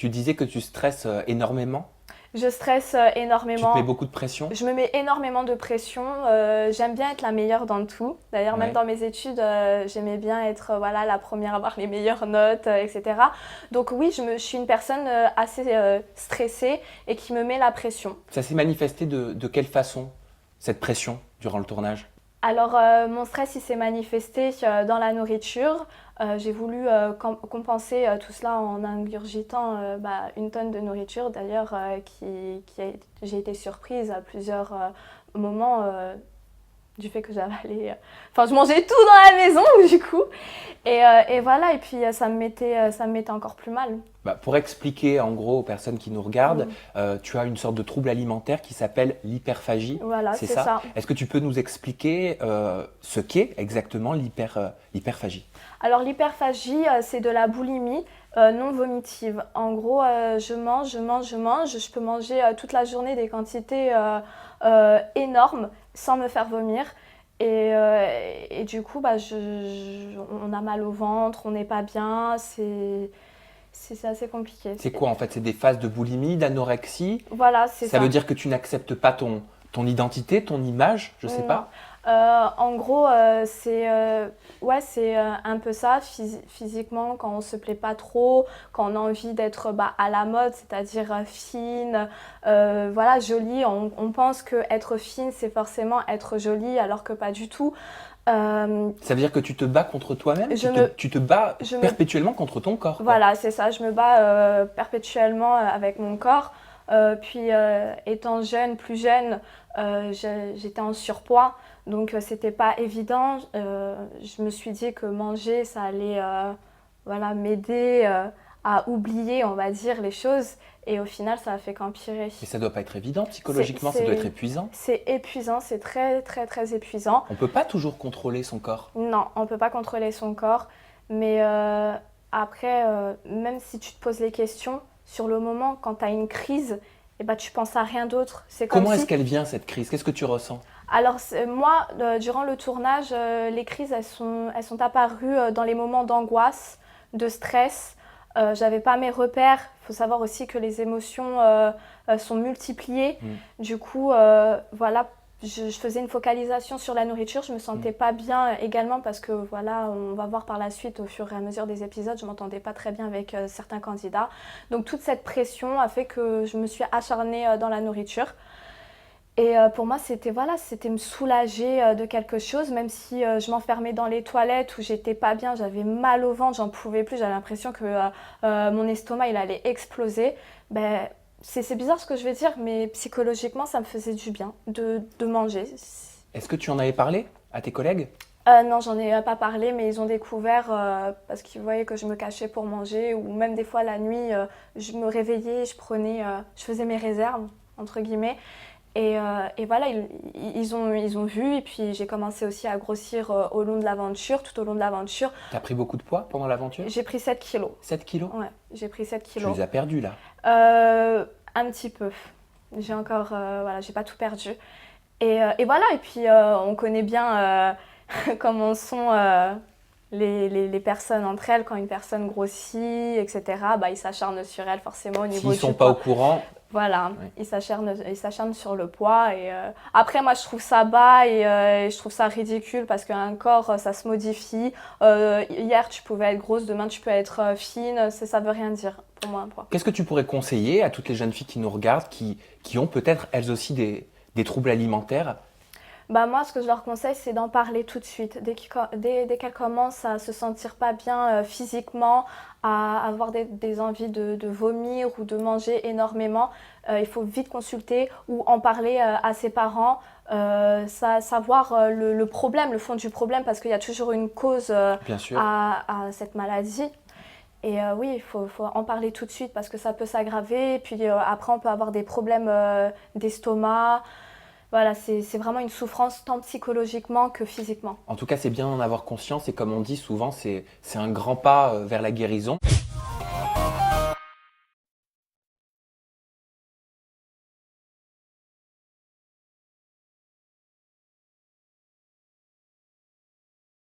Tu disais que tu stresses énormément. Je stresse Tu te énormément. mets beaucoup de pression. Je me mets énormément de pression. J'aime bien être la meilleure dans tout. D'ailleurs, même Ouais. dans mes études, j'aimais bien être voilà, la première à avoir les meilleures notes, etc. Donc oui, je suis une personne assez stressée et qui me met la pression. Ça s'est manifesté de quelle façon, cette pression, durant le tournage? Alors, mon stress, il s'est manifesté dans la nourriture. J'ai voulu compenser tout cela en ingurgitant une tonne de nourriture, d'ailleurs, j'ai été surprise à plusieurs moments du fait que j'avais Enfin, je mangeais tout dans la maison, du coup. Et voilà, et puis ça me mettait encore plus mal. Pour expliquer en gros aux personnes qui nous regardent, Mm. tu as une sorte de trouble alimentaire qui s'appelle l'hyperphagie, Voilà, c'est c'est ça? ça. Est-ce que tu peux nous expliquer ce qu'est exactement l'hyperphagie? Alors l'hyperphagie, c'est de la boulimie non vomitive. En gros, je mange, je mange, je mange. Je peux manger toute la journée des quantités énormes sans me faire vomir. Et du coup, on a mal au ventre, on n'est pas bien. C'est assez compliqué. C'est quoi en fait? C'est des phases de boulimie, d'anorexie? Voilà, c'est Ça ça. veut dire que tu n'acceptes pas ton identité, ton image, je sais Non. pas? En gros, c'est un peu ça, physiquement, quand on se plaît pas trop, quand on a envie d'être à la mode, c'est-à-dire fine, voilà, jolie. On pense que être fine, c'est forcément être jolie, alors que pas du tout. Ça veut dire que tu te bats contre toi-même? Je me, Tu te bats je me perpétuellement contre ton corps, quoi. Voilà, c'est ça, je me bats perpétuellement avec mon corps. Puis étant jeune, plus jeune, j'étais en surpoids, donc c'était pas évident. Je me suis dit que manger, ça allait voilà, m'aider à oublier, on va dire, les choses. Et au final, ça a fait qu'empirer. Et ça doit pas être évident psychologiquement, ça doit être épuisant. C'est épuisant, c'est très, très, très épuisant. On peut pas toujours contrôler son corps. Non, on peut pas contrôler son corps, mais après, même si tu te poses les questions, sur le moment, quand tu as une crise, eh ben, tu penses à rien d'autre. C'est comme Comment est-ce si... qu'elle vient cette crise? Qu'est-ce que tu ressens? Alors moi, durant le tournage, les crises, elles sont apparues dans les moments d'angoisse, de stress. J'avais pas mes repères. Il faut savoir aussi que les émotions sont multipliées. Du coup, voilà, je faisais une focalisation sur la nourriture. Je me sentais pas bien également parce que, voilà, on va voir par la suite, au fur et à mesure des épisodes, je m'entendais pas très bien avec certains candidats. Donc toute cette pression a fait que je me suis acharnée dans la nourriture. Et pour moi, c'était me soulager de quelque chose, même si je m'enfermais dans les toilettes où j'étais pas bien, j'avais mal au ventre, j'en pouvais plus, j'avais l'impression que mon estomac il allait exploser. Ben, c'est bizarre ce que je vais dire, mais psychologiquement, ça me faisait du bien de manger. Est-ce que tu en avais parlé à tes collègues? Non, j'en ai pas parlé, mais ils ont découvert parce qu'ils voyaient que je me cachais pour manger, ou même des fois la nuit, je me réveillais, je faisais mes réserves, entre guillemets. Et voilà, ils ont vu, et puis j'ai commencé aussi à grossir au long de l'aventure, tout au long de l'aventure. T'as pris beaucoup de poids pendant l'aventure? J'ai pris 7 kilos. 7 kilos? Ouais, j'ai pris 7 Tu kilos. les as perdus là. Un petit peu. J'ai encore, voilà, j'ai pas tout perdu. Et voilà, et puis on connaît bien comment sont les personnes entre elles, quand une personne grossit, etc. Ils s'acharnent sur elle forcément au niveau S'ils du sont pas poids. au courant, Voilà, ouais. ils s'acharnent sur le poids. Et après, moi, je trouve ça bas et je trouve ça ridicule parce qu'un corps, ça se modifie. Hier, tu pouvais être grosse, demain, tu peux être fine. Ça veut rien dire pour moi, un poids. Qu'est-ce que tu pourrais conseiller à toutes les jeunes filles qui nous regardent, qui ont peut-être elles aussi des troubles alimentaires? Moi, ce que je leur conseille, c'est d'en parler tout de suite. Dès qu'elles commencent à se sentir pas bien physiquement, à avoir des envies de vomir ou de manger énormément, il faut vite consulter ou en parler à ses parents, savoir le problème, le fond du problème, parce qu'il y a toujours une cause Bien sûr. à cette maladie. Et oui, il faut en parler tout de suite parce que ça peut s'aggraver. Et puis après, on peut avoir des problèmes d'estomac. Voilà, c'est vraiment une souffrance tant psychologiquement que physiquement. En tout cas, c'est bien d'en avoir conscience et comme on dit souvent, c'est un grand pas vers la guérison.